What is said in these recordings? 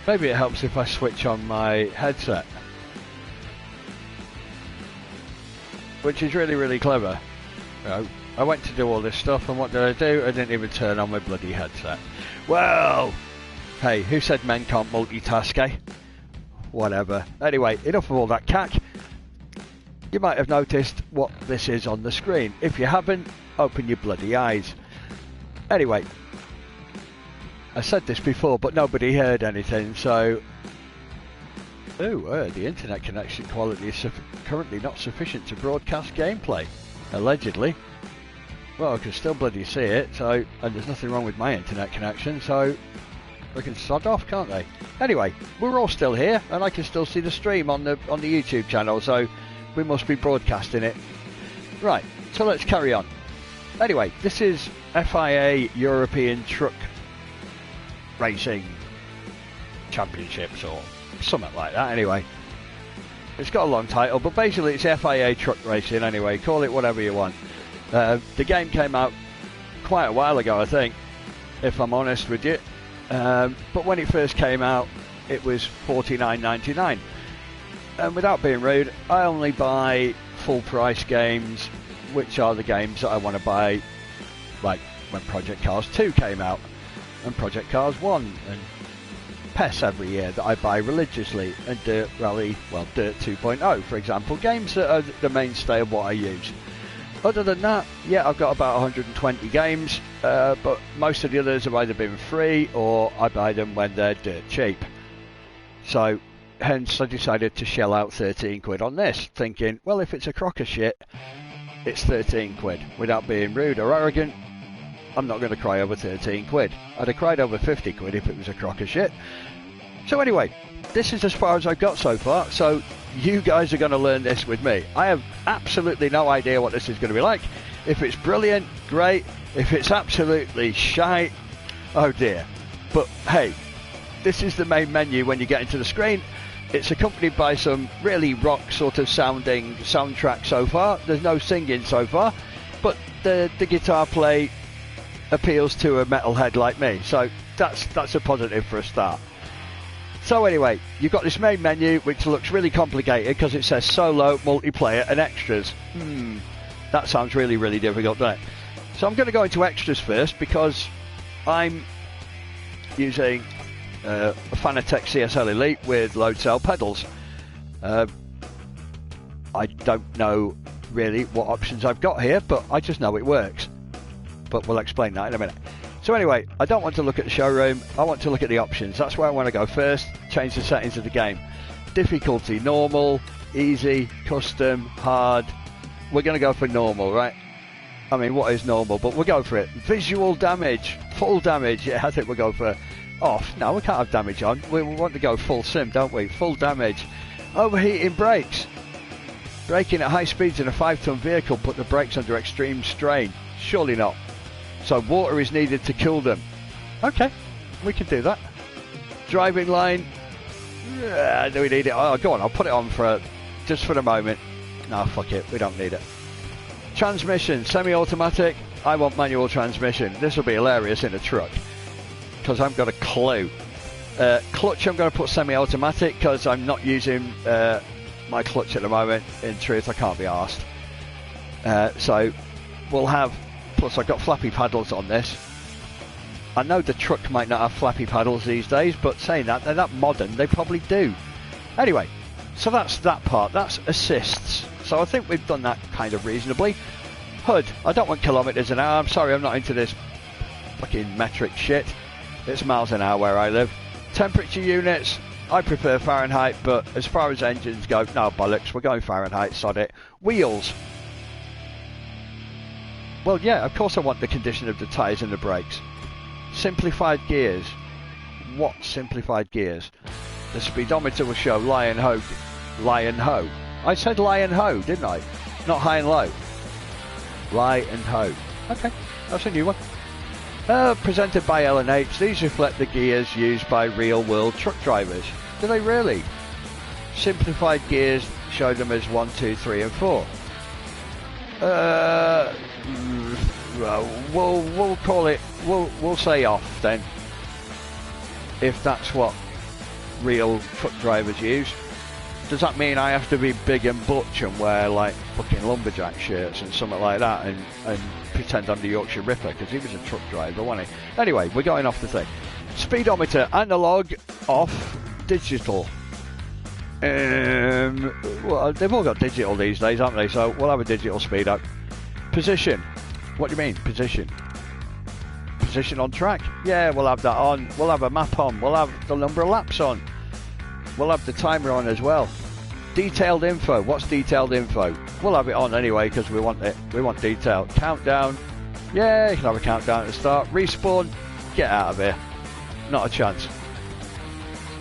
Maybe it helps if I switch on my headset. Which is really, really clever. You know, I went to do all this stuff, and what did I do? I didn't even turn on my bloody headset. Well, hey, who said men can't multitask, eh? Whatever. Anyway, enough of all that cack. You might have noticed what this is on the screen. If you haven't, open your bloody eyes. Anyway, I said this before, but nobody heard anything, so... the internet connection quality is currently not sufficient to broadcast gameplay. Allegedly. Well, I can still bloody see it, so... And there's nothing wrong with my internet connection, so... They can sod off, can't they? Anyway, we're all still here, and I can still see the stream on the YouTube channel, so we must be broadcasting it. Right, so let's carry on. Anyway, this is F.I.A. European Truck Racing Championships, or something like that, anyway. It's got a long title, but basically it's F.I.A. Truck Racing, anyway. Call it whatever you want. The game came out quite a while ago, I think, if I'm honest with you. But when it first came out, it was $49.99. And without being rude, I only buy full price games, which are the games that I want to buy, like when Project Cars 2 came out, and Project Cars 1, and PES every year that I buy religiously, and Dirt Rally, well, Dirt 2.0, for example, games that are the mainstay of what I use. Other than that, yeah, I've got about 120 games, but most of the others have either been free or I buy them when they're dirt cheap. So, hence I decided to shell out 13 quid on this, thinking, well, if it's a crock of shit, it's 13 quid. Without being rude or arrogant, I'm not going to cry over 13 quid. I'd have cried over 50 quid if it was a crock of shit. So anyway, this is as far as I've got so far, so you guys are going to learn this with me. I have absolutely no idea what this is going to be like. If it's brilliant, great. If it's absolutely shite, oh dear. But hey, this is the main menu when you get into the screen. It's accompanied by some really rock sort of sounding soundtrack so far. There's no singing so far, but the guitar play appeals to a metalhead like me, so that's a positive for a start. So anyway, you've got this main menu which looks really complicated because it says solo, multiplayer and extras. That sounds really, really difficult, doesn't it? So I'm going to go into extras first because I'm using a Fanatec CSL Elite with load cell pedals. I don't know really what options I've got here, but I just know it works. But we'll explain that in a minute. So anyway, I don't want to look at the showroom, I want to look at the options. That's where I want to go first. Change the settings of the game. Difficulty, normal, easy, custom, hard. We're going to go for normal, right? I mean, what is normal? But we'll go for it. Visual damage, full damage. Yeah, I think we'll go for off. No, we can't have damage on. We want to go full sim, don't we? Full damage. Overheating brakes. Braking at high speeds in a 5-ton vehicle put the brakes under extreme strain. Surely not. So water is needed to cool them. Okay, we can do that. Driving line. Do we need it? Oh, go on, I'll put it on for just for the moment. No, fuck it, we don't need it. Transmission, semi-automatic. I want manual transmission. This will be hilarious in a truck because I've got a clue. Clutch, I'm going to put semi-automatic because I'm not using my clutch at the moment. In truth, I can't be arsed. So we'll have. Plus, I've got flappy paddles on this. I know the truck might not have flappy paddles these days, but saying that, they're that modern, they probably do. Anyway, so that's that part. That's assists. So I think we've done that kind of reasonably. HUD, I don't want kilometres an hour. I'm sorry, I'm not into this fucking metric shit. It's miles an hour where I live. Temperature units, I prefer Fahrenheit, but as far as engines go, no bollocks, we're going Fahrenheit, sod it. Wheels. Well, yeah, of course I want the condition of the tyres and the brakes. Simplified gears. What simplified gears? The speedometer will show lie and ho. I said lie and ho, didn't I? Not high and low. Lie and ho. Okay, that's a new one. Presented by L&H, these reflect the gears used by real-world truck drivers. Do they really? Simplified gears show them as 1, 2, 3 and 4. We'll call it, we'll say off then, if that's what real truck drivers use. Does that mean I have to be big and butch and wear like fucking lumberjack shirts and something like that and pretend I'm the Yorkshire Ripper? Because he was a truck driver, wasn't he? Anyway, we're going off the thing. Speedometer, analog, off, digital. Well, they've all got digital these days, haven't they? So we'll have a digital speedo. Position. What do you mean, position? Position on track? Yeah, we'll have that on. We'll have a map on. We'll have the number of laps on. We'll have the timer on as well. Detailed info. What's detailed info? We'll have it on anyway because we want it. We want detail. Countdown. Yeah, you can have a countdown at the start. Respawn. Get out of here. Not a chance.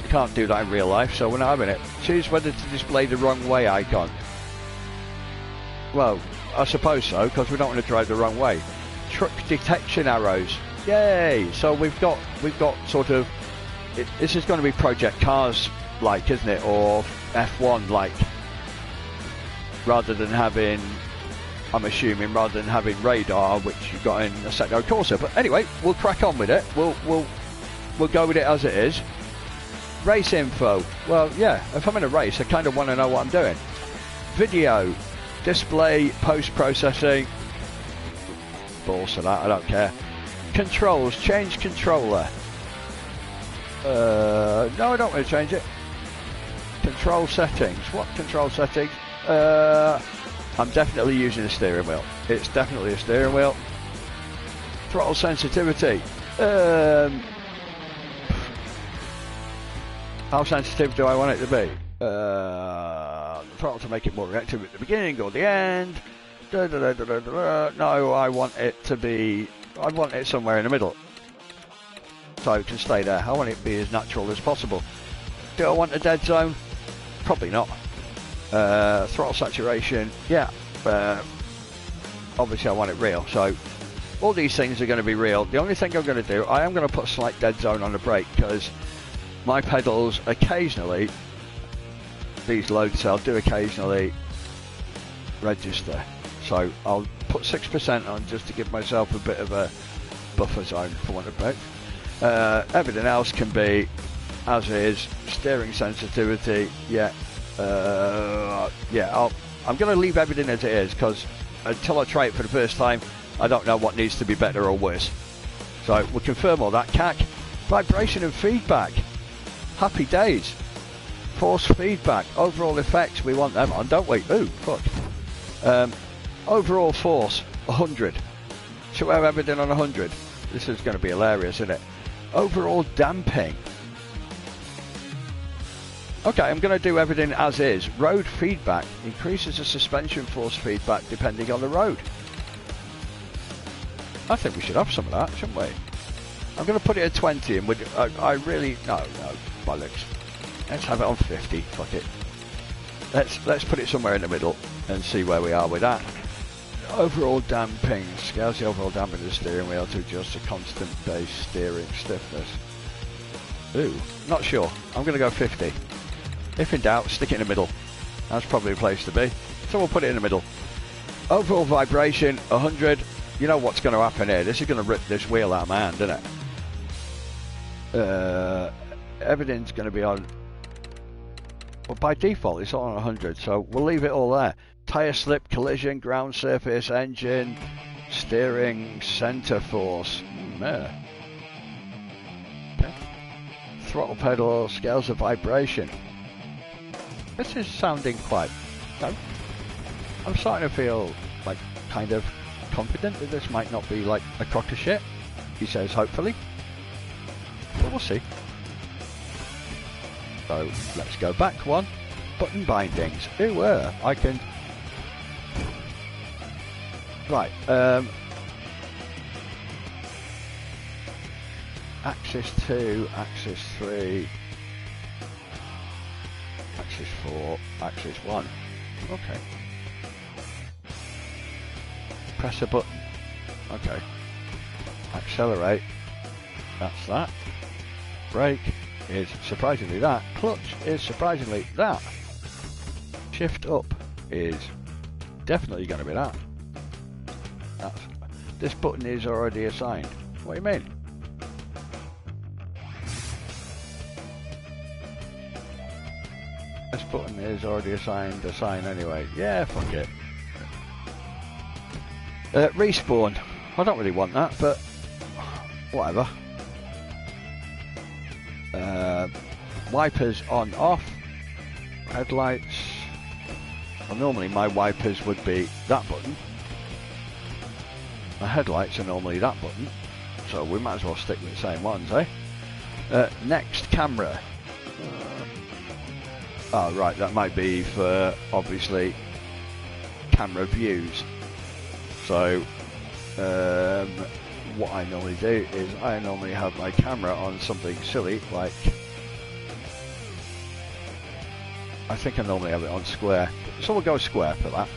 You can't do that in real life, so we're not having it. Choose whether to display the wrong way icon. Well, I suppose so, because we don't want to drive the wrong way. Truck detection arrows. Yay! So we've got sort of... this is going to be Project Cars like, isn't it? Or F1 like. Rather than having... I'm assuming rather than having radar, which you've got in Assetto Corsa. But anyway, we'll crack on with it. We'll go with it as it is. Race info. Well, yeah, if I'm in a race, I kind of want to know what I'm doing. Video. Display, post-processing. Balls to that, I don't care. Controls. Change controller. No, I don't want to change it. Control settings. What control settings? I'm definitely using a steering wheel. It's definitely a steering wheel. Throttle sensitivity. How sensitive do I want it to be? Throttle to make it more reactive at the beginning or the end. No, I want it to be... I want it somewhere in the middle. So it can stay there. I want it to be as natural as possible. Do I want a dead zone? Probably not. Throttle saturation, yeah. Obviously I want it real, so all these things are going to be real. The only thing I'm going to do, I am going to put a slight dead zone on the brake because my pedals occasionally, these load cells do occasionally register. So I'll put 6% on just to give myself a bit of a buffer zone for want of better. Everything else can be as is. Steering sensitivity, yeah. Yeah, I'm going to leave everything as it is because until I try it for the first time, I don't know what needs to be better or worse. So we'll confirm all that. CAC, vibration and feedback. Happy days. Force feedback. Overall effects, we want them on, don't we? Ooh, fuck. Overall force, 100. Should we have everything on 100? This is going to be hilarious, isn't it? Overall damping. Okay, I'm going to do everything as is. Road feedback increases the suspension force feedback depending on the road. I think we should have some of that, shouldn't we? I'm going to put it at 20 and I really... No, bollocks. Let's have it on 50, fuck it. Let's put it somewhere in the middle and see where we are with that. Overall damping. Scales the overall damping of the steering wheel to adjust the constant base steering stiffness. Ooh, not sure. I'm going to go 50. If in doubt, stick it in the middle. That's probably the place to be. So we'll put it in the middle. Overall vibration, 100. You know what's going to happen here. This is going to rip this wheel out of my hand, isn't it? Everything's going to be on... Well, by default, it's all on 100, so we'll leave it all there. Tyre slip, collision, ground surface, engine, steering, centre force. Yeah. Okay. Throttle pedal, scales of vibration. This is sounding quite... I'm starting to feel like kind of confident that this might not be like a crock of shit. He says hopefully. But we'll see. So let's go back one. Button bindings. Ooh, I can... Right. Axis 2, axis 3... Axis 4, axis 1. Okay. Press a button. Okay. Accelerate. That's that. Brake is surprisingly that. Clutch is surprisingly that. Shift up is definitely going to be that. This button is already assigned. What do you mean? This button is already assigned a sign anyway. Yeah, fuck it. Respawn. I don't really want that, but whatever. Wipers on off. Headlights. Well, normally my wipers would be that button. My headlights are normally that button. So we might as well stick with the same ones, eh? Next camera. Oh right, that might be for obviously camera views. So what I normally do is I normally have my camera on something silly like, I think I normally have it on square, so we'll go square for that.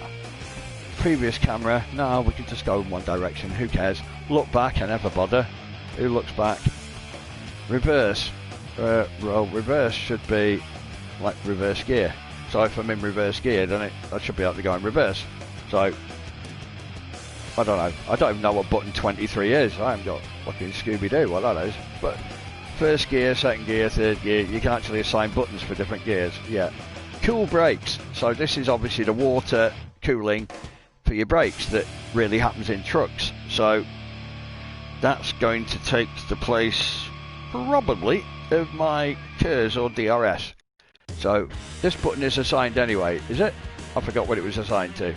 Previous camera, no, we can just go in one direction, who cares? Look back, I never bother. Who looks back? Reverse. Well, reverse should be like reverse gear. So if I'm in reverse gear, then I should be able to go in reverse. So, I don't know. I don't even know what button 23 is. I haven't got fucking Scooby-Doo what that is. But first gear, second gear, third gear, you can actually assign buttons for different gears. Yeah. Cool brakes. So this is obviously the water cooling for your brakes that really happens in trucks. So that's going to take the place probably of my KERS or DRS. So this button is assigned anyway, is it? I forgot what it was assigned to.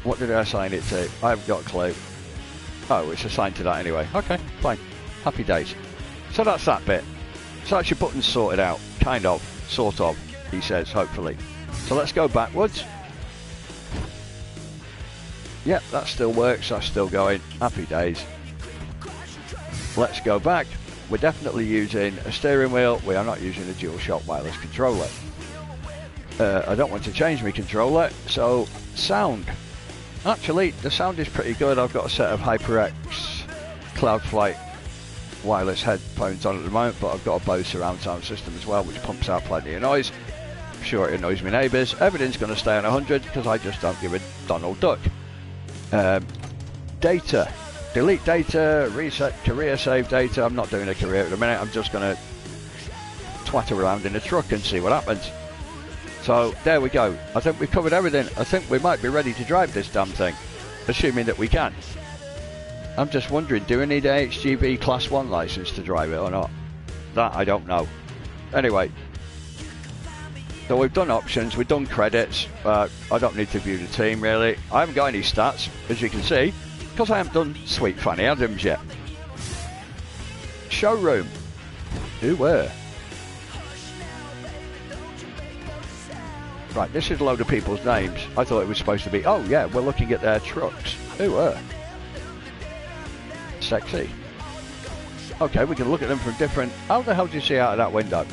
What did I assign it to? I haven't got a clue. Oh, it's assigned to that anyway. Okay, fine. Happy days. So that's that bit. So that's your buttons sorted out. Kind of. Sort of, he says, hopefully. So let's go backwards. Yep, that still works. That's still going. Happy days. Let's go back. We're definitely using a steering wheel. We are not using a dual shock wireless controller. I don't want to change my controller. So, sound. Actually, the sound is pretty good. I've got a set of HyperX Cloudflight wireless headphones on at the moment, but I've got a Bose surround sound system as well, which pumps out plenty of noise. I'm sure it annoys my neighbours. Everything's going to stay on 100 because I just don't give a Donald Duck. Data. Delete data, reset career, save data. I'm not doing a career at the minute. I'm just going to twat around in the truck and see what happens. So there we go. I think we've covered everything. I think we might be ready to drive this damn thing, assuming that we can. I'm just wondering, do we need an HGV Class 1 license to drive it or not? That I don't know. Anyway, so we've done options, we've done credits. I don't need to view the team really. I haven't got any stats, as you can see, because I haven't done Sweet Fanny Adams yet. Showroom. Who were? Right, this is a load of people's names. I thought it was supposed to be, oh yeah, we're looking at their trucks. Who were? Sexy. Okay, we can look at them from different... How the hell do you see out of that window?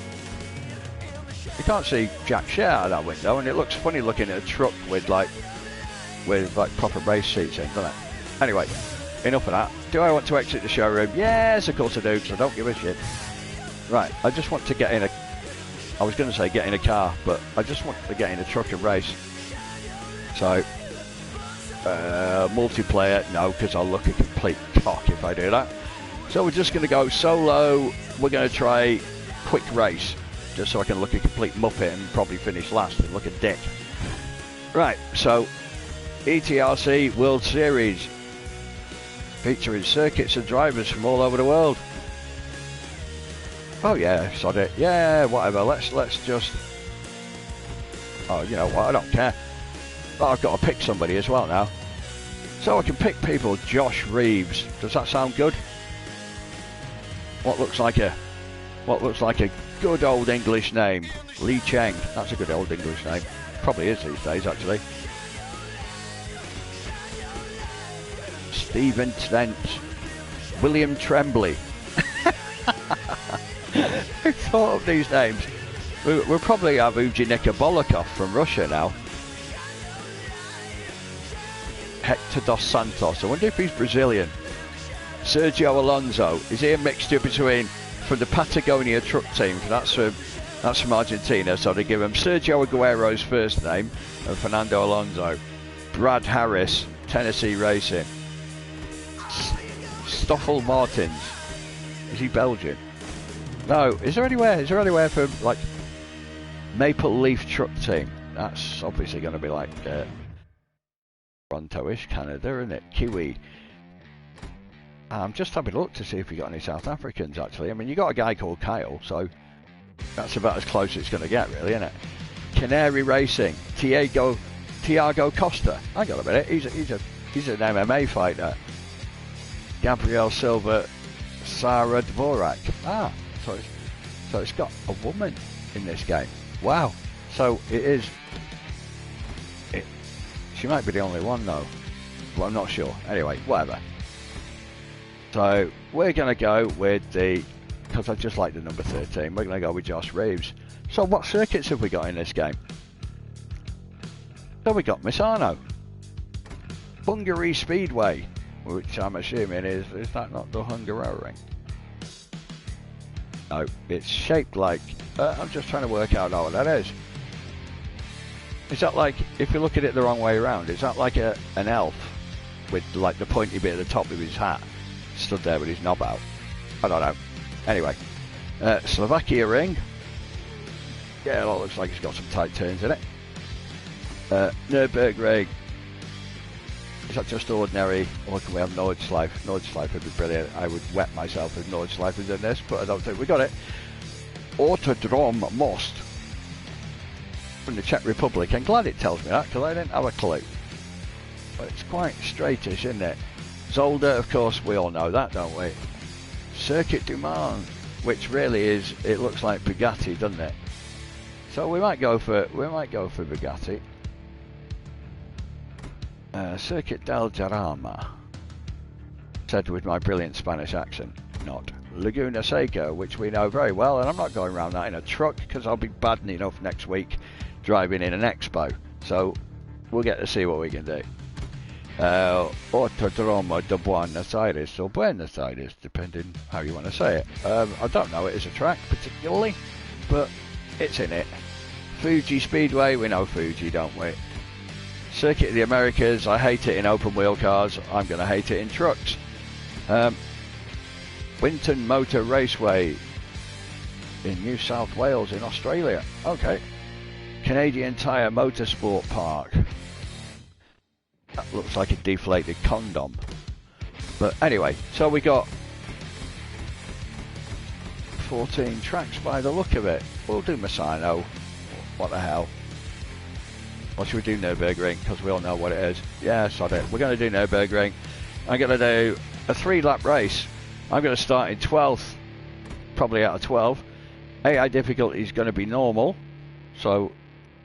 You can't see jack shit out of that window, and it looks funny looking at a truck with proper race seats in, doesn't it? Anyway, enough of that. Do I want to exit the showroom? Yes, of course I do, because I don't give a shit. Right, I just want to get in a... I was going to say get in a car, but I just want to get in a truck and race. So, multiplayer, no, because I'll look a complete cock if I do that. So we're just going to go solo. We're going to try quick race, just so I can look a complete muppet and probably finish last and look a dick. Right, so ETRC World Series, featuring circuits and drivers from all over the world. Oh yeah, sod it. Yeah, whatever. Let's just... Oh, you know what? I don't care. But I've got to pick somebody as well now. So I can pick people. Josh Reeves. Does that sound good? What looks like a good old English name? Lee Cheng. That's a good old English name. Probably is these days, actually. Stephen Trent. William Tremblay. Who thought of these names? We'll probably have Ujinika Bolokov from Russia now. Hector dos Santos. I wonder if he's Brazilian. Sergio Alonso. Is he a mixture between from the Patagonia truck team? That's from Argentina. So they give him Sergio Aguero's first name and Fernando Alonso. Brad Harris, Tennessee Racing. Stoffel Martins. Is he Belgian? No, is there anywhere for like Maple Leaf Truck Team. That's obviously going to be like Toronto-ish, Canada, isn't it? Kiwi. I'm just having a look to see if we got any South Africans, actually. I mean, you got a guy called Kyle, so that's about as close as it's going to get, really, isn't it? Canary Racing, Tiago Costa. Hang on a minute, he's an MMA fighter. Gabriel Silva, Sarah Dvorak. Ah, so it's got a woman in this game. Wow. So it is. She might be the only one though. Well, I'm not sure. Anyway, whatever. So we're going to go with because I just like the number 13, we're going to go with Josh Reeves. So what circuits have we got in this game? So we got Misano, Hungary Speedway, which I'm assuming is that not the Hungaroring? No, it's shaped like, I'm just trying to work out what that is. Is that like, if you look at it the wrong way around, is that like an elf with like the pointy bit at the top of his hat, stood there with his knob out? I don't know. Anyway, Slovakia Ring. Yeah, well, it looks like it's got some tight turns in it. Nürburgring. Is that just ordinary, or can we have Nordschleife? Nordschleife would be brilliant. I would wet myself if Nordschleife was in this, but I don't think we got it. Autodrom Most from the Czech Republic. I'm glad it tells me that, because I didn't have a clue. But it's quite straightish, isn't it? Zolder, of course, we all know that, don't we? Circuit du Mans, which really is, it looks like Bugatti, doesn't it? So we might go for Bugatti. Circuit del Jarama, said with my brilliant Spanish accent, not Laguna Seca, which we know very well, and I'm not going around that in a truck because I'll be bad enough next week driving in an Expo, so we'll get to see what we can do. Autodromo de Buenos Aires, or Buenos Aires, depending how you want to say it. I don't know it as a track particularly, but it's in it. Fuji Speedway, we know Fuji, don't we? Circuit of the Americas, I hate it in open wheel cars, I'm going to hate it in trucks. Winton Motor Raceway in New South Wales in Australia. Okay. Canadian Tire Motorsport Park. That looks like a deflated condom. But anyway, so we got 14 tracks by the look of it. We'll do Misano. What the hell? Or should we do Nürburgring? Because we all know what it is. Yeah, sod it. We're going to do Nürburgring. I'm going to do a 3-lap race. I'm going to start in 12th, probably out of 12. AI difficulty is going to be normal, so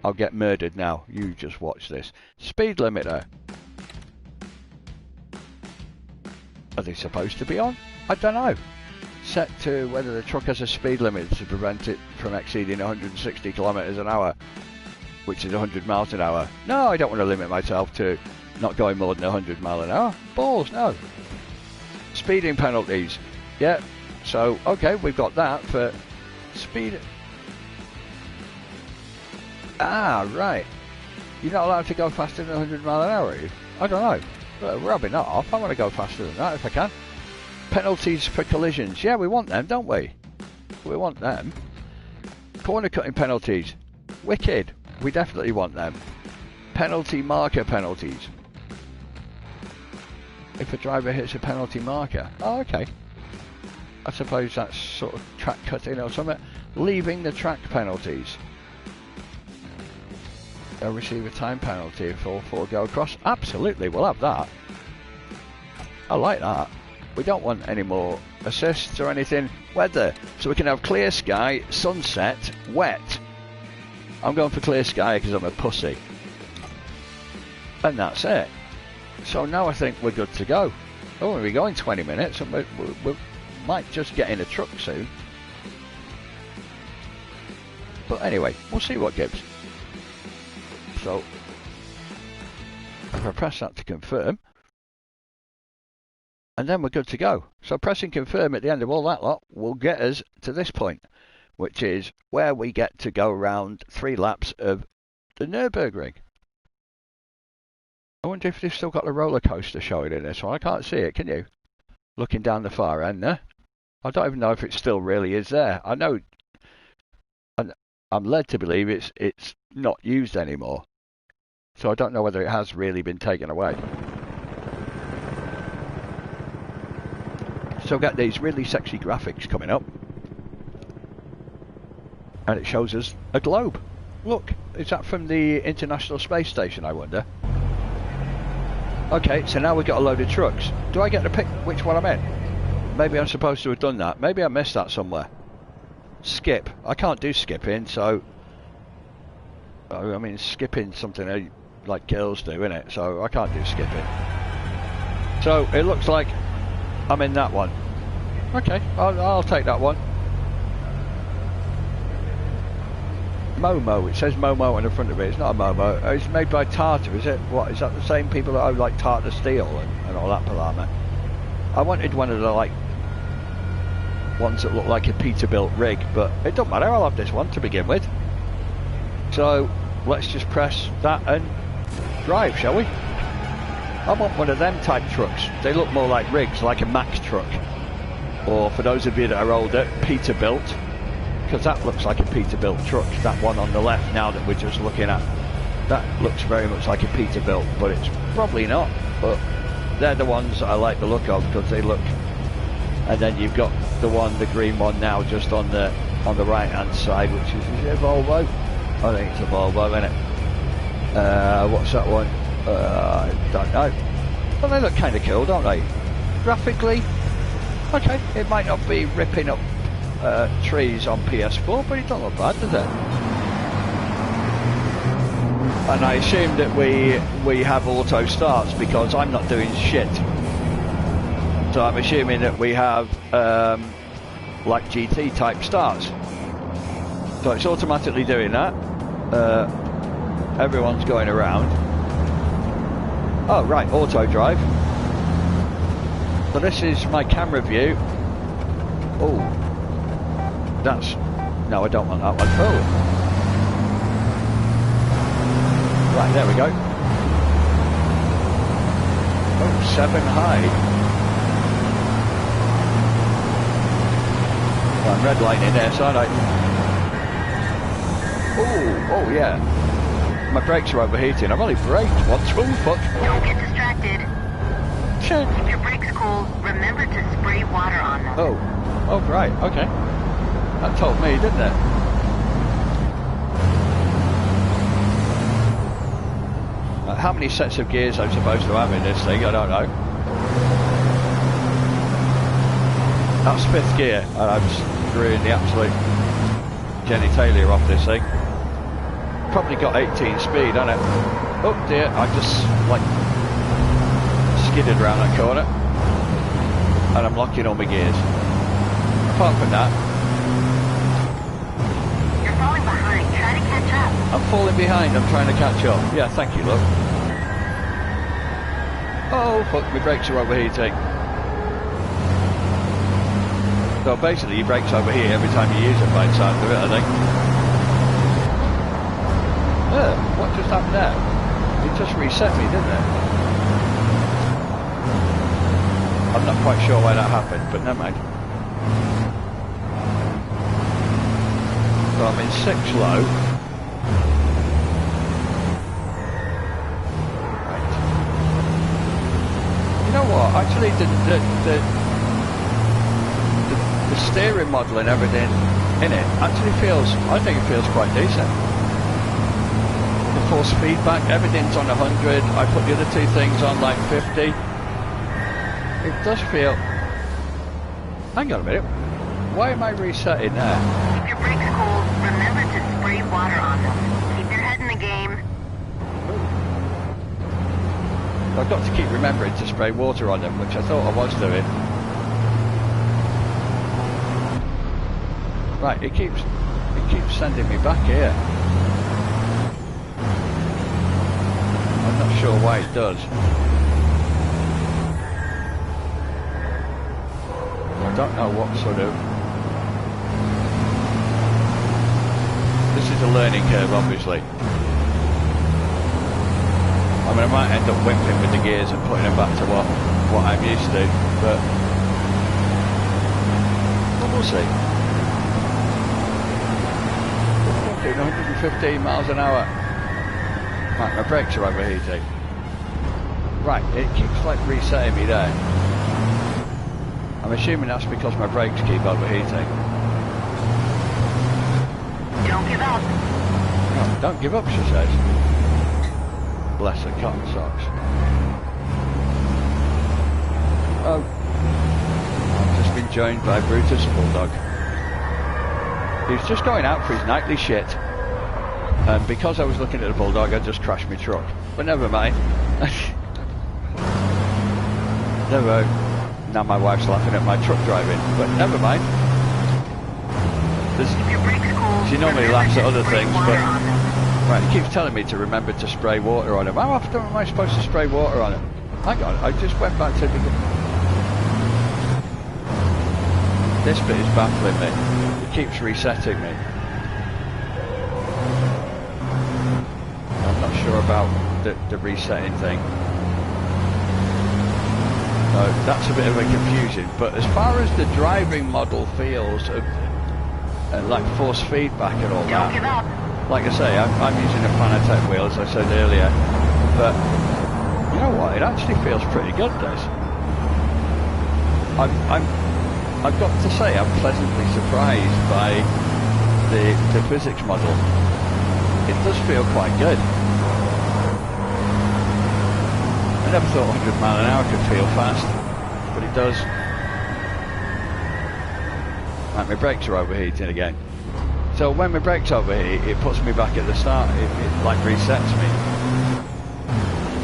I'll get murdered now. You just watch this. Speed limiter. Are they supposed to be on? I don't know. Set to whether the truck has a speed limit to prevent it from exceeding 160 kilometers an hour, which is 100 miles an hour. No, I don't want to limit myself to not going more than 100 miles an hour. Balls, no. Speeding penalties. Yeah, so, okay, we've got that for speed. Ah, right. You're not allowed to go faster than 100 miles an hour, are you? I don't know. Well, we're rubbing that off. I want to go faster than that if I can. Penalties for collisions. Yeah, we want them, don't we? We want them. Corner cutting penalties. Wicked. We definitely want them. Penalty marker penalties. If a driver hits a penalty marker. Oh, okay. I suppose that's sort of track cutting or something. Leaving the track penalties. They'll receive a time penalty if all 4 go across. Absolutely, we'll have that. I like that. We don't want any more assists or anything. Weather. So we can have clear sky, sunset, wet. I'm going for clear sky because I'm a pussy. And that's it. So now I think we're good to go. Oh, we're going 20 minutes and we might just get in a truck soon. But anyway, we'll see what gives. So, if I press that to confirm, and then we're good to go. So pressing confirm at the end of all that lot will get us to this point, which is where we get to go around 3 laps of the Nürburgring. I wonder if they've still got the roller coaster showing in this one. I can't see it, can you? Looking down the far end there. I don't even know if it still really is there. I know I'm led to believe it's not used anymore. So I don't know whether it has really been taken away. So get these really sexy graphics coming up. And it shows us a globe. Look, is that from the International Space Station, I wonder? Okay, so now we've got a load of trucks. Do I get to pick which one I'm in? Maybe I'm supposed to have done that. Maybe I missed that somewhere. Skip. I can't do skipping, so... I mean, skipping's something like girls do, innit? So I can't do skipping. So it looks like I'm in that one. Okay, I'll take that one. Momo, it says Momo on the front of it. It's not a Momo. It's made by Tata, is it? What, is that the same people that own like Tata Steel and all that palaver? I wanted one of the like ones that look like a Peterbilt rig, but it don't matter, I'll have this one to begin with. So let's just press that and drive, shall we? I want one of them type trucks. They look more like rigs, like a Max truck. Or for those of you that are older, Peterbilt. Because that looks like a Peterbilt truck, that one on the left now that we're just looking at. That looks very much like a Peterbilt, but it's probably not. But they're the ones that I like the look of, because they look... And then you've got the green one now just on the right hand side, which is it a Volvo? I think it's a Volvo, isn't it? What's that one? I don't know. But they look kind of cool, don't they? Graphically, okay, it might not be ripping up trees on PS4, but it don't look bad, does it? And I assume that we have auto starts because I'm not doing shit. So I'm assuming that we have like GT type starts. So it's automatically doing that. Everyone's going around. Oh right, auto drive. So this is my camera view. Oh, that's... No, I don't want that one. Oh. Right, there we go. Oh, 7 high. Well, I'm red lighting there, so aren't I? Oh yeah. My brakes are overheating. I've only braked once. Oh fuck. Don't get distracted. Keep your brakes cool. Remember to spray water on them. Oh right, okay. That told me, didn't it? How many sets of gears I'm supposed to have in this thing, I don't know. That's 5th gear, and I'm screwing the absolute genitalia off this thing. Probably got 18 speed, hasn't it? Oh dear, I just like skidded around that corner, and I'm locking all my gears. Apart from that, you're falling behind. Try to catch up. I'm falling behind. I'm trying to catch up. Yeah, thank you, look. Oh fuck, my brakes are overheating. So basically your brakes overheat every time you use them by the sound of it, I think. What just happened there? It just reset me, didn't it? I'm not quite sure why that happened, but never mind. So I'm in 6 low. Right. You know what? Actually, the steering model and everything in it actually feels, I think it feels quite decent. The force feedback, everything's on 100. I put the other 2 things on like 50. It does feel... Hang on a minute. Why am I resetting there? Keep your brakes cool. Remember to spray water on them. Keep your head in the game. I've got to keep remembering to spray water on them, which I thought I was doing. Right, it keeps sending me back here. I'm not sure why it does. I don't know what sort of... This is a learning curve, obviously. I mean, I might end up whipping with the gears and putting them back to what I'm used to, but we'll see. doing 115 miles an hour. Right, my brakes are overheating. Right, it keeps like resetting me there. I'm assuming that's because my brakes keep overheating. Don't give up. No, don't give up, she says. Bless her cotton socks. Oh, I've just been joined by Brutus Bulldog. He's just going out for his nightly shit. And because I was looking at the Bulldog, I just crashed my truck. But never mind. Never. Now my wife's laughing at my truck driving. But never mind. She normally laughs at other things, but... Right, he keeps telling me to remember to spray water on him. How often am I supposed to spray water on him? Hang on, I just went back to the... This bit is baffling me. It keeps resetting me. I'm not sure about the resetting thing. So that's a bit of a confusion. But as far as the driving model feels, like force feedback and all that, like I say, I'm using a F.I.A wheel, as I said earlier. But you know what? It actually feels pretty good. This. I've got to say, I'm pleasantly surprised by the physics model. It does feel quite good. I never thought 100 mile an hour could feel fast, but it does. Right, my brakes are overheating again. So when my brakes overheat, it puts me back at the start. It like resets me.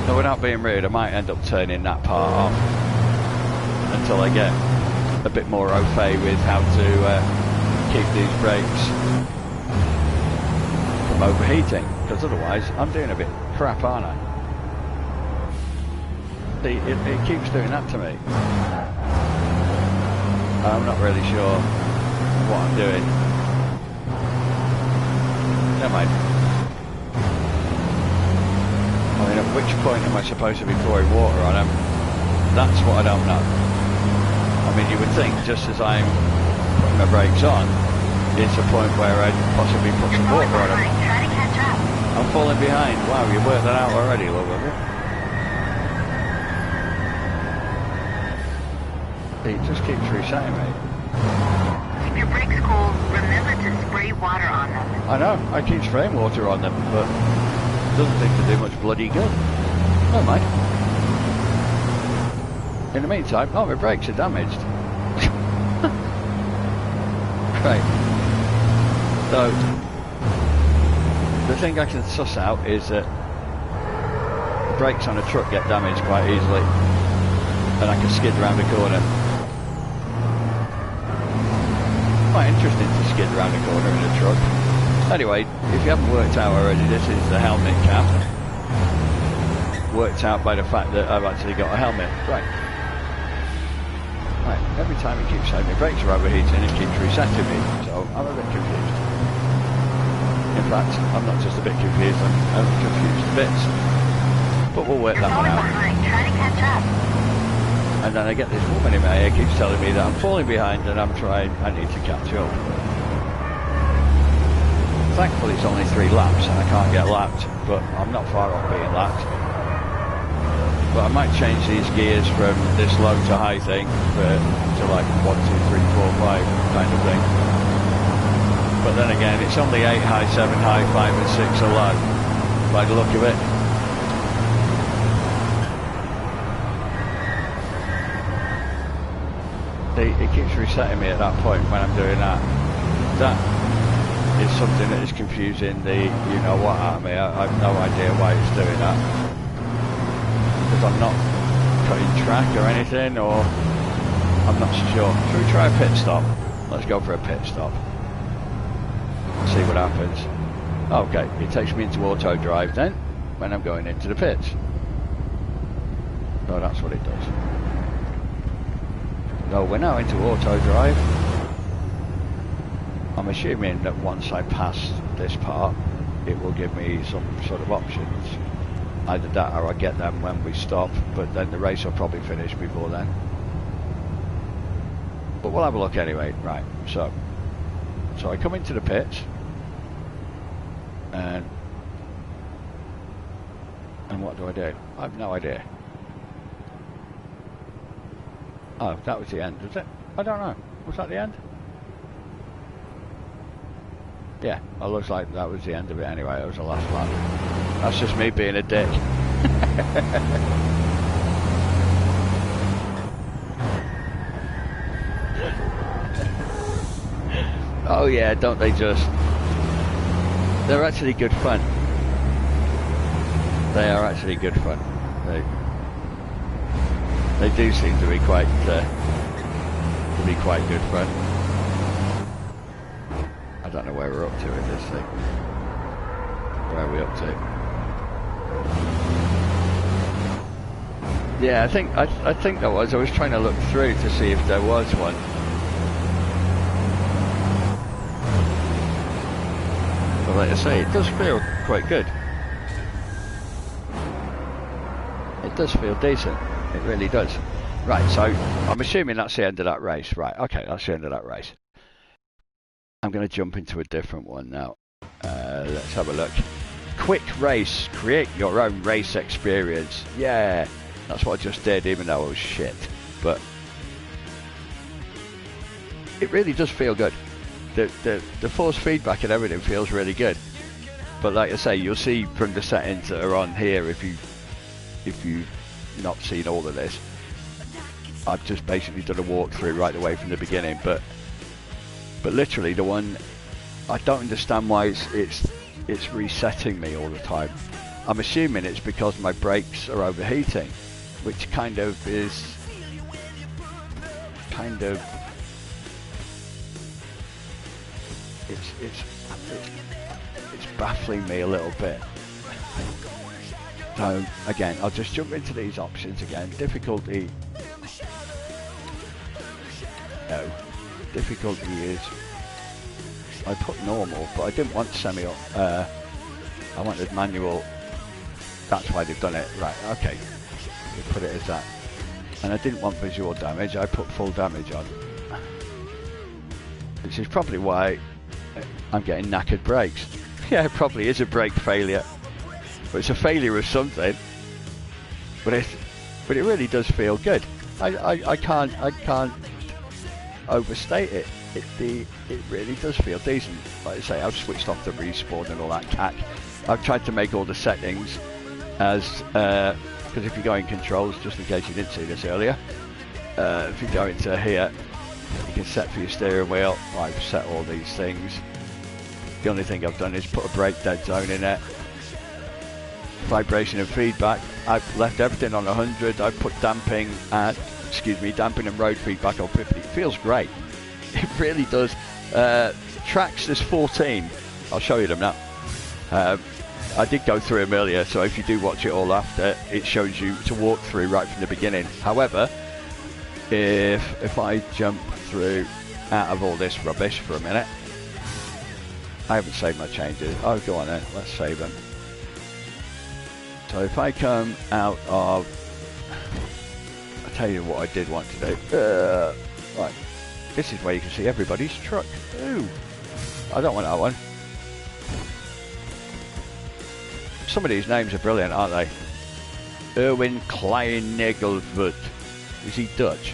So without being rude, I might end up turning that part off until I get a bit more au fait with how to keep these brakes from overheating, because otherwise I'm doing a bit crap, aren't I? See, it keeps doing that to me. I'm not really sure what I'm doing. Never mind. I mean, at which point am I supposed to be pouring water on them? That's what I don't know. I mean, you would think, just as I'm putting my brakes on, it's a point where I'd possibly put some water on them. Try to catch up. I'm falling behind. Wow, you worked that out already, love, have you? It just keeps resetting me. Keep your brakes cool. Remember to spray water on them. I know, I keep spraying water on them, but it doesn't seem to do much bloody good. Never mind. In the meantime, oh, my brakes are damaged. Right. So, the thing I can suss out is that brakes on a truck get damaged quite easily, and I can skid around the corner. Quite interesting to skid around the corner in a truck. Anyway, if you haven't worked out already, this is the helmet cap. Worked out by the fact that I've actually got a helmet. Right. Right, every time it keeps saying my brakes are overheating, it keeps resetting me, so I'm a bit confused. In fact, I'm not just a bit confused, I'm confused a bit. But we'll work that one out. Try to catch up. And then I get this woman in my ear keeps telling me that I'm falling behind and I need to catch up. Thankfully it's only 3 laps and I can't get lapped, but I'm not far off being lapped. But I might change these gears from this low to high thing to like 1, 2, 3, 4, 5 kind of thing. But then again, it's only 8 high, 7 high, 5 and 6 are low, by the look of it. It keeps resetting me at that point when I'm doing that. That is something that is confusing the you-know-what out of me. I have no idea why it's doing that. Because I'm not cutting track or anything, or I'm not sure. Should we try a pit stop? Let's go for a pit stop. See what happens. Okay, it takes me into auto drive then, when I'm going into the pits. So that's what it does. So we're now into auto drive. I'm assuming that once I pass this part, it will give me some sort of options. Either that or I get them when we stop, but then the race will probably finish before then. But we'll have a look anyway. Right, so I come into the pits. And what do I do? I have no idea. Oh, that was the end, was it? I don't know. Was that the end? Yeah, well, looks like that was the end of it anyway. It was the last lap. That's just me being a dick. Oh yeah, don't they just... They're actually good fun. They are actually good fun. They do seem to be quite good fun. I don't know where we're up to in this thing. Where are we up to? Yeah, I think there was. I was trying to look through to see if there was one. But like I say, it does feel quite good. It does feel decent. It really does. Right, so I'm assuming that's the end of that race. Right, okay, that's the end of that race. I'm going to jump into a different one now. Let's have a look. Quick race. Create your own race experience. Yeah, that's what I just did, even though I was shit. But it really does feel good. The force feedback and everything feels really good. But like I say, you'll see from the settings that are on here, if you've not seen all of this, I've just basically done a walkthrough right away from the beginning. But literally the one, I don't understand why it's resetting me all the time. I'm assuming it's because my brakes are overheating, which kind of it's baffling me a little bit. So again, I'll just jump into these options again. Difficulty. No. Difficulty is, I put normal, but I didn't want semi. I wanted manual. That's why they've done it. Right. Okay. We put it as that. And I didn't want visual damage. I put full damage on. Which is probably why I'm getting knackered brakes. Yeah, it probably is a brake failure. But it's a failure of something. But it really does feel good. I can't overstate it. It really does feel decent. Like I say, I've switched off the respawn and all that cack. I've tried to make all the settings as because if you go in controls, just in case you didn't see this earlier, if you go into here, you can set for your steering wheel. I've set all these things. The only thing I've done is put a brake dead zone in it. Vibration and feedback, I've left everything on 100. I've put damping and road feedback on 50. It feels great. It really does. Tracks, there's 14. I'll show you them now. I did go through them earlier, so if you do watch it all after, it shows you to walk through right from the beginning. However, if I jump through out of all this rubbish for a minute, I haven't saved my changes. Oh, go on then, let's save them. So if I come out of, I'll tell you what I did want to do. Right, this is where you can see everybody's truck. Ooh, I don't want that one. Some of these names are brilliant, aren't they? Erwin Kleinnegelvoet. Is he Dutch?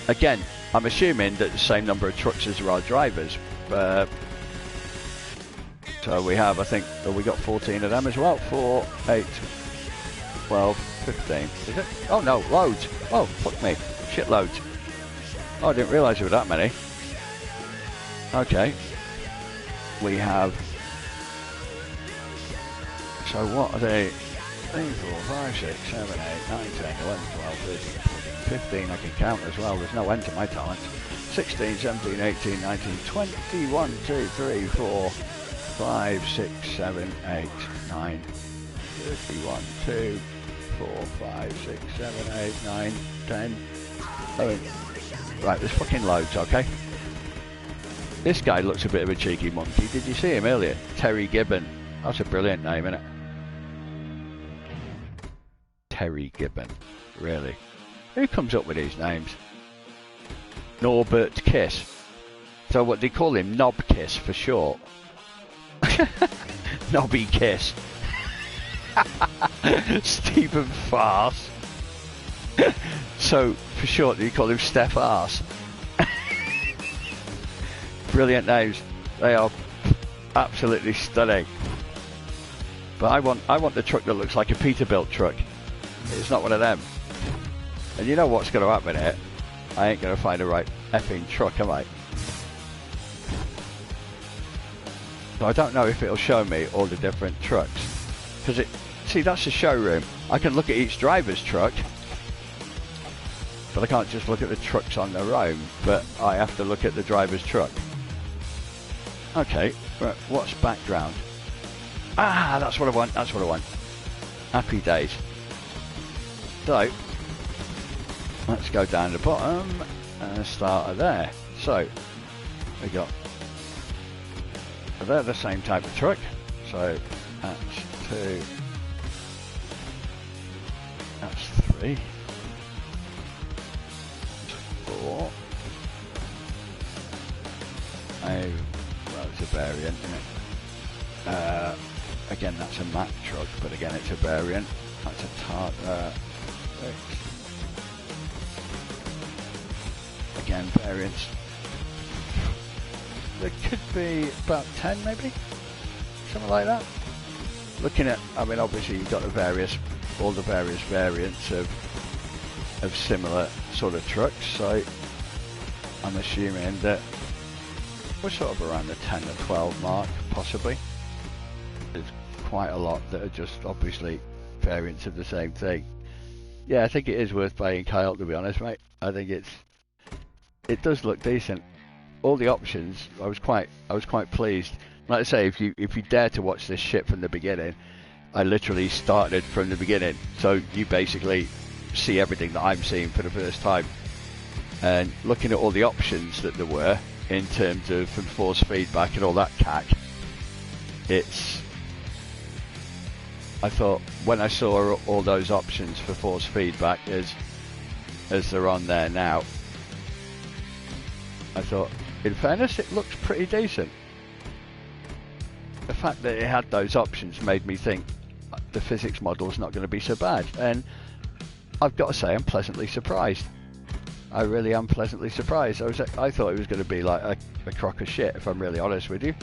Again, I'm assuming that the same number of trucks as there are drivers. So we have, I think, we got 14 of them as well. 4, 8, 12, 15. Is it? Oh no, loads. Oh, fuck me. Shit loads. Oh, I didn't realise there were that many. Okay. We have... So what are they? 3, 4, 5, 6, 7, 8, 9, 10, 11, 12, 13, 14, 15. I can count as well. There's no end to my talent. 16, 17, 18, 19, 20, 1, 2, 3, 4, 5, 6, 7, 8, 9, 31, 2, 4, 5, 6, 7, 8, 9, 10, 11. Right, there's fucking loads, okay? This guy looks a bit of a cheeky monkey. Did you see him earlier? Terry Gibbon. That's a brilliant name, isn't it? Terry Gibbon. Really? Who comes up with these names? Norbert Kiss. So what, they call him Knob Kiss for short? Nobby Kiss. Stephen Farce. So, for short, you call him Steph Arse. Brilliant names. They are absolutely stunning. But I want the truck that looks like a Peterbilt truck. It's not one of them. And you know what's going to happen here? I ain't going to find the right effing truck, am I? So I don't know if it'll show me all the different trucks. Because see, that's the showroom. I can look at each driver's truck. But I can't just look at the trucks on their own. But I have to look at the driver's truck. Okay, right, what's background? Ah, that's what I want, that's what I want. Happy days. So, let's go down the bottom and start there. So, we got, they're the same type of truck. So, that's 2, that's 3, 4. Oh, well, it's a variant, isn't it? Again, that's a Mack truck, but again, it's a variant. That's a Tata. Again, variants. There could be about 10, maybe, something like that. Looking at, I mean, obviously you've got all the various variants of similar sort of trucks. So I'm assuming that we're sort of around the 10 or 12 mark, possibly. There's quite a lot that are just obviously variants of the same thing. Yeah, I think it is worth buying, Kyle, to be honest, mate. I think it does look decent. All the options, I was quite pleased. Like I say, if you dare to watch this shit from the beginning, I literally started from the beginning. So you basically see everything that I'm seeing for the first time. And looking at all the options that there were in terms of force feedback and all that cack, I thought when I saw all those options for force feedback as they're on there now, I thought, in fairness, it looks pretty decent. The fact that it had those options made me think the physics model's not going to be so bad, and I've got to say I'm pleasantly surprised. I really am pleasantly surprised. I thought it was going to be like a crock of shit, if I'm really honest with you.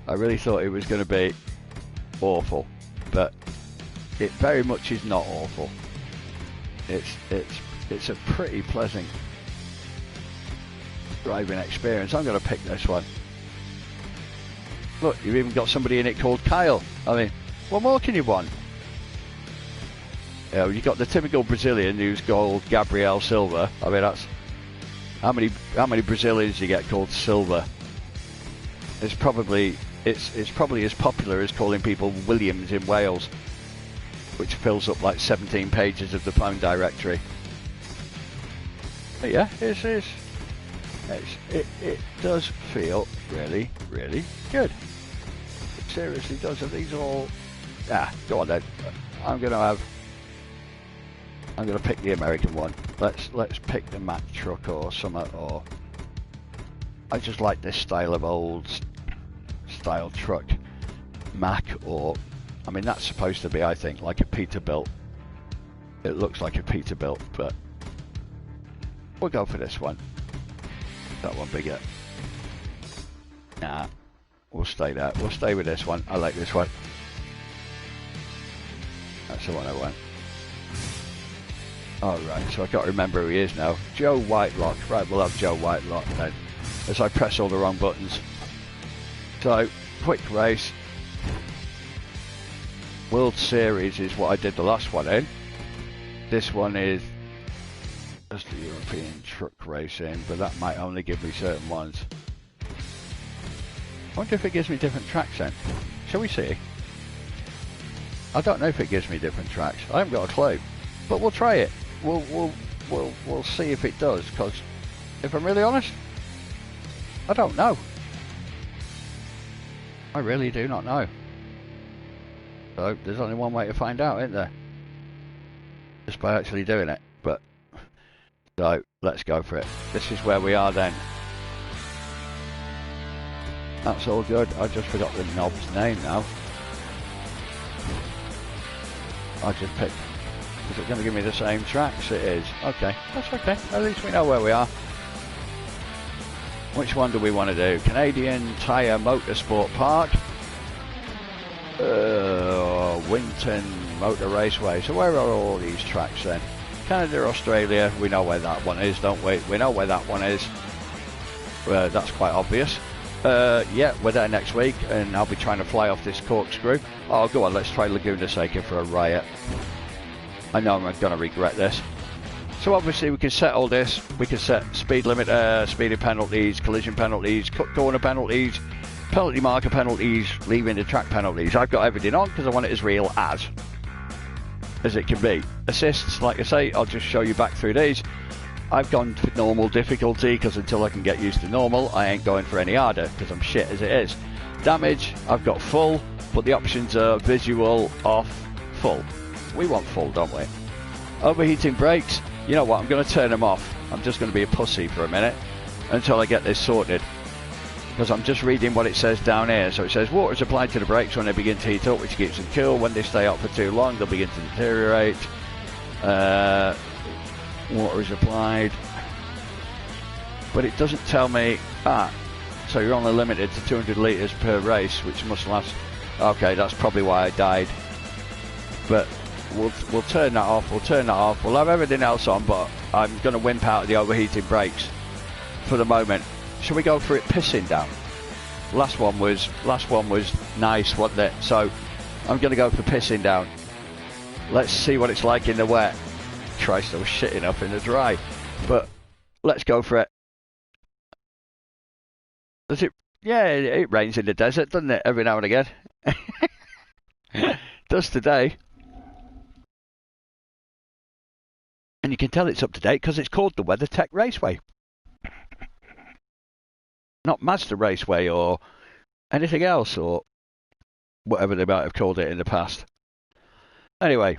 I really thought it was going to be awful, but it very much is not awful. It's a pretty pleasant driving experience. I'm going to pick this one. Look, you've even got somebody in it called Kyle. I mean, what more can you want? You know, you've got the typical Brazilian who's called Gabriel Silva. I mean, that's how many Brazilians you get called Silva? It's probably as popular as calling people Williams in Wales, which fills up like 17 pages of the phone directory. But yeah, it does feel really, really good. It seriously does. Are these all? Go on then. I'm gonna pick the American one. Let's pick the Mack truck or something. Or I just like this style of old style truck, Mack, or I mean that's supposed to be, I think, like a Peterbilt. It looks like a Peterbilt, but we'll go for this one. That one bigger. Nah, we'll stay there. We'll stay with this one. I like this one. That's the one I want. Alright, so I can't remember who he is now. Joe Whitelock. Right, we'll have Joe Whitelock then, as I press all the wrong buttons. So, quick race. World Series is what I did the last one in. This one is just the European truck racing, but that might only give me certain ones. I wonder if it gives me different tracks then. Shall we see? I don't know if it gives me different tracks. I haven't got a clue, but we'll try it. We'll see if it does, because if I'm really honest, I don't know. I really do not know. So there's only one way to find out, isn't there? Just by actually doing it. But so let's go for it. This is where we are then. That's all good. I just forgot the knob's name now. I just picked. Is it going to give me the same tracks? It is. Okay, that's okay. At least we know where we are. Which one do we want to do? Canadian Tire Motorsport Park. Winton Motor Raceway. So where are all these tracks then? Canada, Australia. We know where that one is, don't we? We know where that one is. That's quite obvious. Yeah, we're there next week, and I'll be trying to fly off this corkscrew. Oh, go on, let's try Laguna Seca for a riot. I know I'm going to regret this. So obviously we can set all this. We can set speed limit, speeding penalties, collision penalties, cut corner penalties, penalty marker penalties, leaving the track penalties. I've got everything on because I want it as real as it can be. Assists, like I say, I'll just show you back through these. I've gone for normal difficulty because until I can get used to normal, I ain't going for any harder because I'm shit as it is. Damage, I've got full, but the options are visual, off, full. We want full, don't we? Overheating brakes, you know what, I'm going to turn them off. I'm just going to be a pussy for a minute until I get this sorted. Because I'm just reading what it says down here. So it says water is applied to the brakes when they begin to heat up, which keeps them cool. When they stay up for too long, they'll begin to deteriorate. Water is applied. But it doesn't tell me... so you're only limited to 200 litres per race, which must last... Okay, that's probably why I died. But we'll turn that off. We'll turn that off. We'll have everything else on, but I'm going to wimp out of the overheating brakes for the moment. Shall we go for it pissing down? Last one was nice, wasn't it? So I'm going to go for pissing down. Let's see what it's like in the wet. Christ, I was shitting up in the dry. But let's go for it. Does it? Yeah, it rains in the desert, doesn't it? Every now and again. Does today. And you can tell it's up to date because it's called the WeatherTech Raceway. Not Mazda Raceway or anything else or whatever they might have called it in the past. Anyway,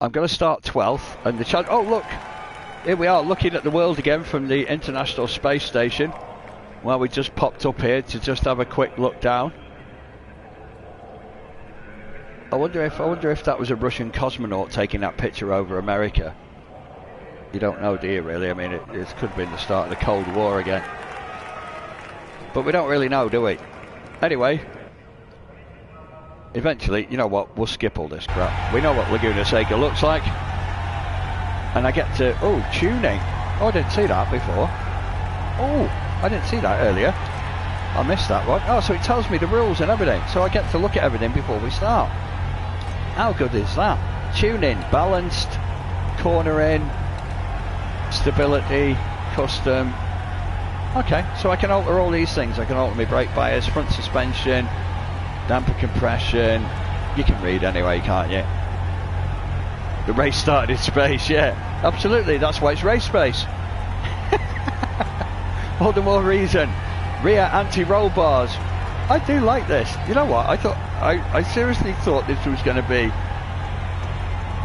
I'm going to start 12th and the oh look, here we are looking at the world again from the International Space Station. Well, we just popped up here to just have a quick look down. I wonder if that was a Russian cosmonaut taking that picture over America. You don't know, do you, really? I mean, it could have been the start of the Cold War again. But we don't really know, do we? Anyway, eventually, you know what? We'll skip all this crap. We know what Laguna Seca looks like. And I get to... Oh, tuning. Oh, I didn't see that before. Oh, I didn't see that earlier. I missed that one. Oh, so it tells me the rules and everything. So I get to look at everything before we start. How good is that? Tuning, balanced, cornering, stability, custom. Okay, so I can alter all these things. I can alter my brake bias, front suspension, damper compression. You can read anyway, can't you? The race started in space, yeah. Absolutely, that's why it's race space. All the more reason. Rear anti-roll bars. I do like this. You know what? I seriously thought this was going to be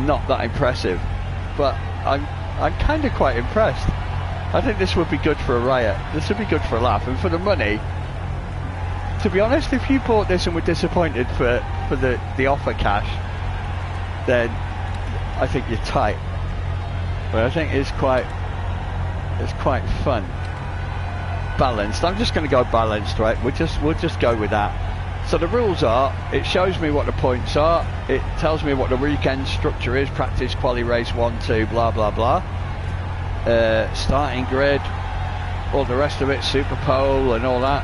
not that impressive, but I'm kind of quite impressed. I think this would be good for a riot. This would be good for a laugh, and for the money. To be honest, if you bought this and were disappointed for the offer cash, then I think you're tight. But I think it's quite fun. Balanced. I'm just going to go balanced, right? We'll just go with that. So the rules are, it shows me what the points are, it tells me what the weekend structure is, practice, quali, race 1, 2, blah blah blah. Starting grid, all the rest of it, super pole and all that.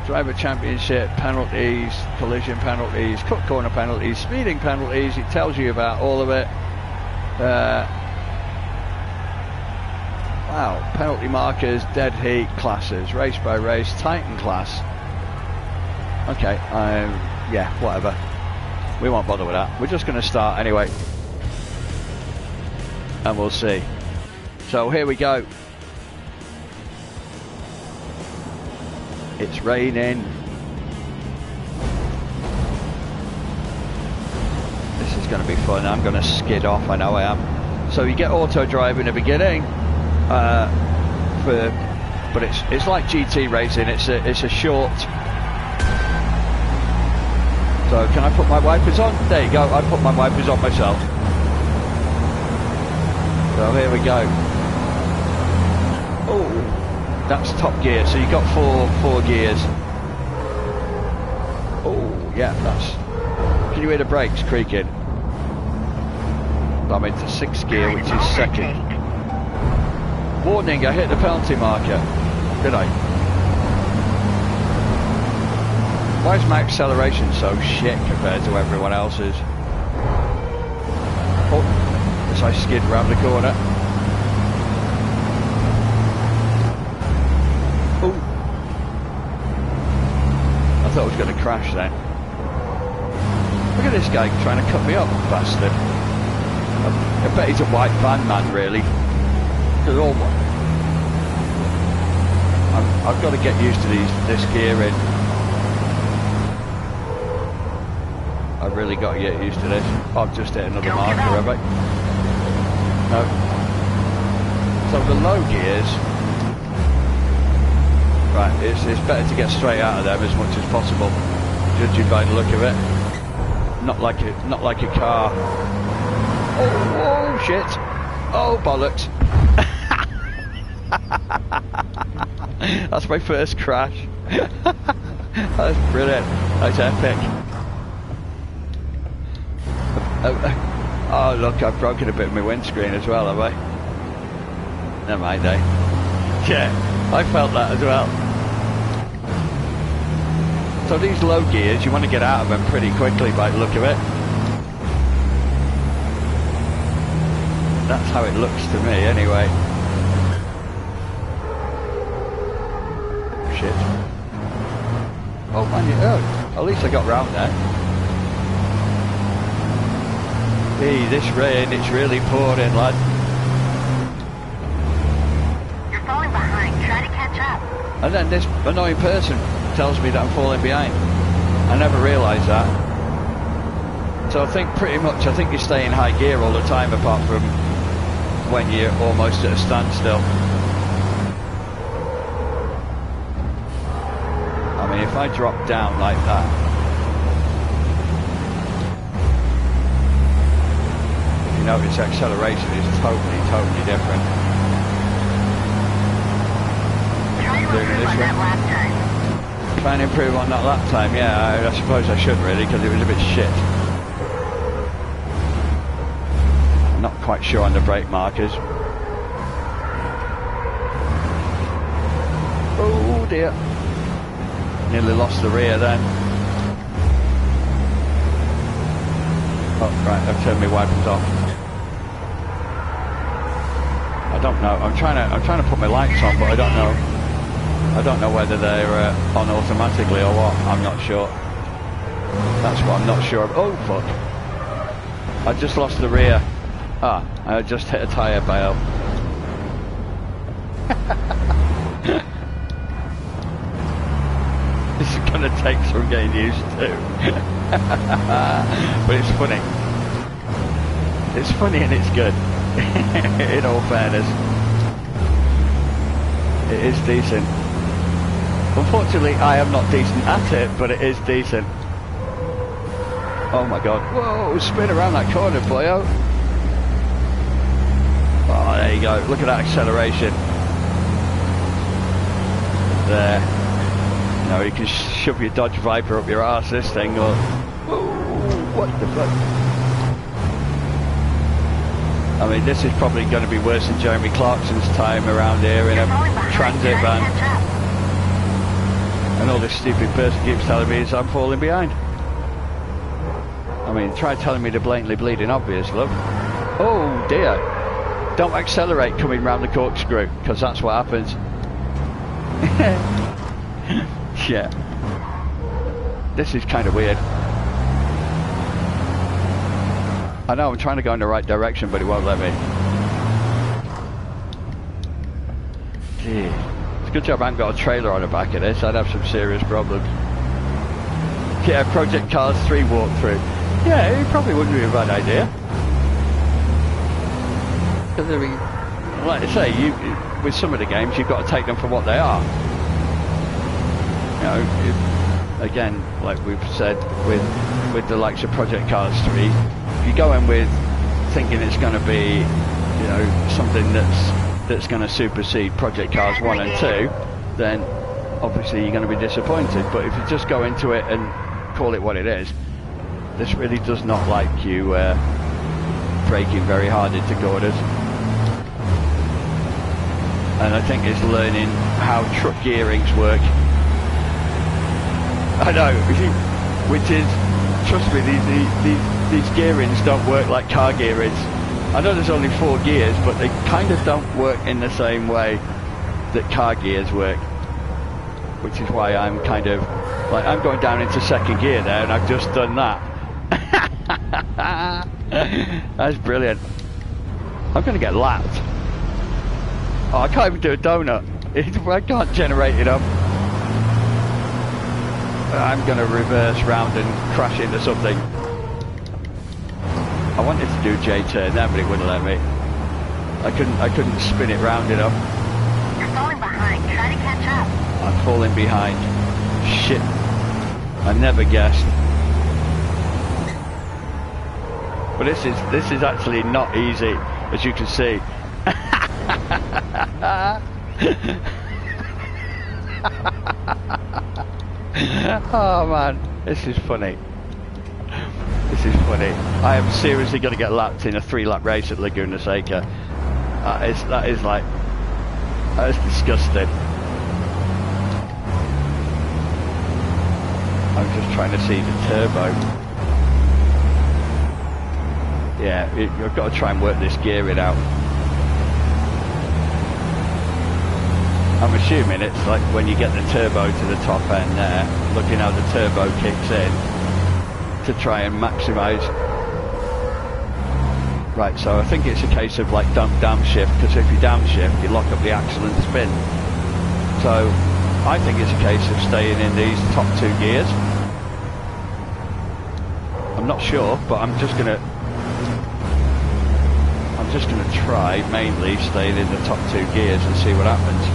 Driver championship, penalties, collision penalties, cut corner penalties, speeding penalties, it tells you about all of it. Wow, penalty markers, dead heat, classes, race by race, Titan class. Okay, yeah, whatever. We won't bother with that. We're just going to start anyway. And we'll see. So here we go. It's raining. This is going to be fun. I'm going to skid off, I know I am. So you get auto drive in the beginning. But it's like GT racing. It's a short So can I put my wipers on? There you go, I put my wipers on myself. So here we go. Oh, that's top gear, so you got four gears. Oh, yeah, that's... Can you hear the brakes creaking? I'm into 6th gear, which is second. Warning, I hit the penalty marker. Did I? Why is my acceleration so shit compared to everyone else's? Oh, as I skid round the corner. Oh, I thought I was going to crash then. Look at this guy trying to cut me up, bastard. I bet he's a white van man, really. I've got to get used to this gearing. I've really got to get used to this. I've just hit another marker, have I? No. So the low gears, right? It's better to get straight out of them as much as possible, judging by the look of it. Not like a car. Oh shit! Oh bollocks! That's my first crash. That's brilliant. That's epic. Oh look, I've broken a bit of my windscreen as well, have I? Never mind, eh? Yeah, I felt that as well. So these low gears, you want to get out of them pretty quickly by the look of it. That's how it looks to me, anyway. Shit. Oh man, at least I got round there. Hey, this rain, it's really pouring, lad. You're falling behind. Try to catch up. And then this annoying person tells me that I'm falling behind. I never realised that. So I think you stay in high gear all the time, apart from when you're almost at a standstill. I mean, if I drop down like that, if you notice, acceleration is totally different. Try to improve on that lap time. Try and improve on that lap time, yeah, I suppose I should really, because it was a bit shit. Not quite sure on the brake markers. Oh dear. Nearly lost the rear then. Oh right, I've turned my wipers off. I don't know. I'm trying to put my lights on, but I don't know whether they're on automatically or what. I'm not sure. That's what I'm not sure of. Oh fuck. I just lost the rear. Ah, I just hit a tyre bale. This is going to take some getting used to. But it's funny. It's funny and it's good. In all fairness. It is decent. Unfortunately, I am not decent at it, but it is decent. Oh my god. Whoa, spin around that corner, boyo. Oh, there you go. Look at that acceleration. There. You know, you can shove your Dodge Viper up your arse, this thing, or... Whoa, what the fuck? I mean, this is probably going to be worse than Jeremy Clarkson's time around here in a transit van. And all this stupid person keeps telling me is I'm falling behind. I mean, try telling me the blatantly bleeding obvious, love. Oh dear. Don't accelerate coming round the corkscrew, because that's what happens. Yeah. This is kind of weird. I know I'm trying to go in the right direction, but it won't let me. Gee. It's a good job I haven't got a trailer on the back of this. I'd have some serious problems. Yeah, Project Cars 3 walkthrough. Yeah, it probably wouldn't be a bad idea. Because I mean, like I say, with some of the games, you've got to take them for what they are. You know, again, like we've said with the likes of Project Cars 3, if you go in with thinking it's going to be, you know, something that's going to supersede Project Cars 1 and 2, then obviously you're going to be disappointed. But if you just go into it and call it what it is, this really does not like you braking very hard into corners. And I think it's learning how truck gearings work. I know, which is, trust me, these gearings don't work like car gearings. I know there's only 4 gears, but they kind of don't work in the same way that car gears work. Which is why I'm kind of, like, I'm going down into 2nd gear there, and I've just done that. That's brilliant. I'm going to get lapped. Oh, I can't even do a donut. I can't generate it up. I'm going to reverse round and crash into something. I wanted to do J-turn there, but it wouldn't let me. I couldn't spin it round enough. You're falling behind. Try to catch up. I'm falling behind. Shit. I never guessed. But this is actually not easy, as you can see. Oh man, this is funny. This is funny. I am seriously going to get lapped in a 3-lap race at Laguna Seca. That is disgusting. I'm just trying to see the turbo. Yeah, you've got to try and work this gearing out. I'm assuming it's like when you get the turbo to the top end there, looking how the turbo kicks in to try and maximise. Right, so I think it's a case of like don't downshift, because if you downshift you lock up the axle and spin. So I think it's a case of staying in these top 2 gears. I'm not sure, but I'm just gonna try mainly staying in the top 2 gears and see what happens.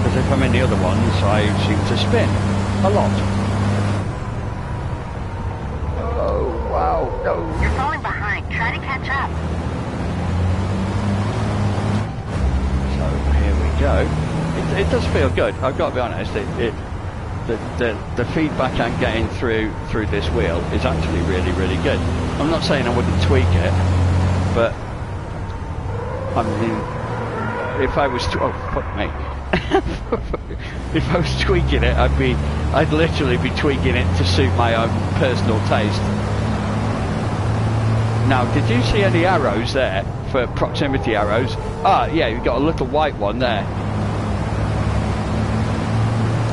Because if I'm in the other ones, I seem to spin a lot. Oh, wow, no. You're falling behind. Try to catch up. So, here we go. It does feel good, I've got to be honest. The feedback I'm getting through this wheel is actually really, really good. I'm not saying I wouldn't tweak it, but I mean, if I was oh fuck me. If I was tweaking it, I'd literally be tweaking it to suit my own personal taste. Now, did you see any arrows there for proximity arrows? Ah, yeah, you've got a little white one there.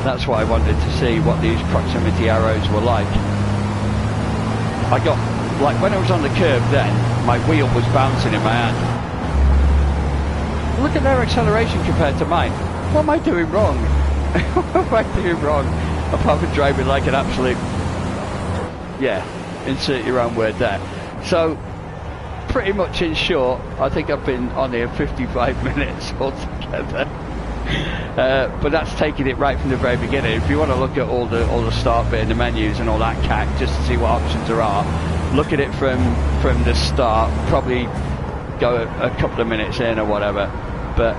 That's what I wanted to see, what these proximity arrows were like. I got, like, when I was on the curb then, my wheel was bouncing in my hand. Look at their acceleration compared to mine. What am I doing wrong? What am I doing wrong? Apart from driving like an absolute... Yeah, insert your own word there. So, pretty much in short, I think I've been on here 55 minutes altogether. But that's taking it right from the very beginning. If you want to look at all the start bit and the menus and all that cack, just to see what options there are, look at it from the start. Probably go a couple of minutes in or whatever. But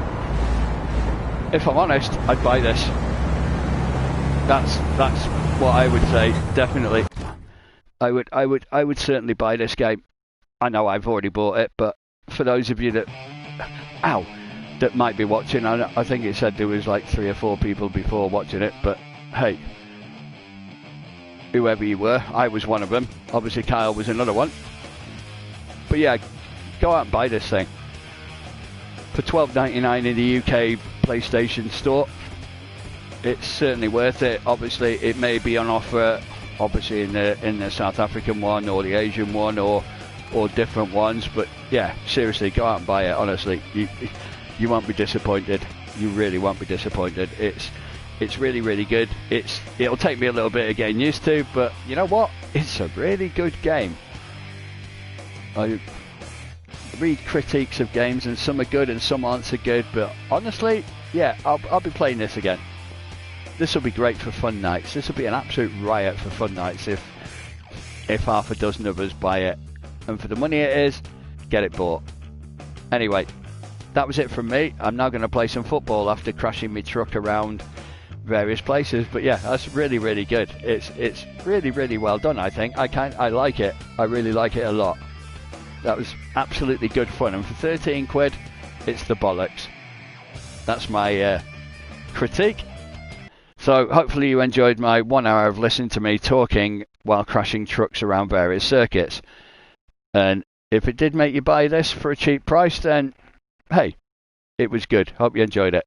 if I'm honest, I'd buy this. That's what I would say. Definitely, I would certainly buy this game. I know I've already bought it, but for those of you that that might be watching, I think it said there was like 3 or 4 people before watching it, but hey, whoever you were, I was one of them. Obviously Kyle was another one. But yeah, go out and buy this thing for $12.99 in the UK PlayStation Store. It's certainly worth it. Obviously it may be on offer, obviously in the South African one or the Asian one or different ones, but yeah, seriously, go out and buy it. Honestly, you won't be disappointed. You really won't be disappointed. It's really, really good. It'll take me a little bit of getting used to, but you know what? It's a really good game. I read critiques of games and some are good and some aren't so good, but honestly, yeah, I'll be playing this again. this will be great for fun nights. This will be an absolute riot for fun nights if half a dozen of us buy it. And for the money it is, get it bought. Anyway, that was it from me. I'm now going to play some football after crashing my truck around various places. But yeah, that's really, really good. It's really, really well done, I think. I like it. I really like it a lot. That was absolutely good fun. And for 13 quid, it's the bollocks. That's my critique. So hopefully you enjoyed my 1 hour of listening to me talking while crashing trucks around various circuits. And if it did make you buy this for a cheap price, then hey, it was good. Hope you enjoyed it.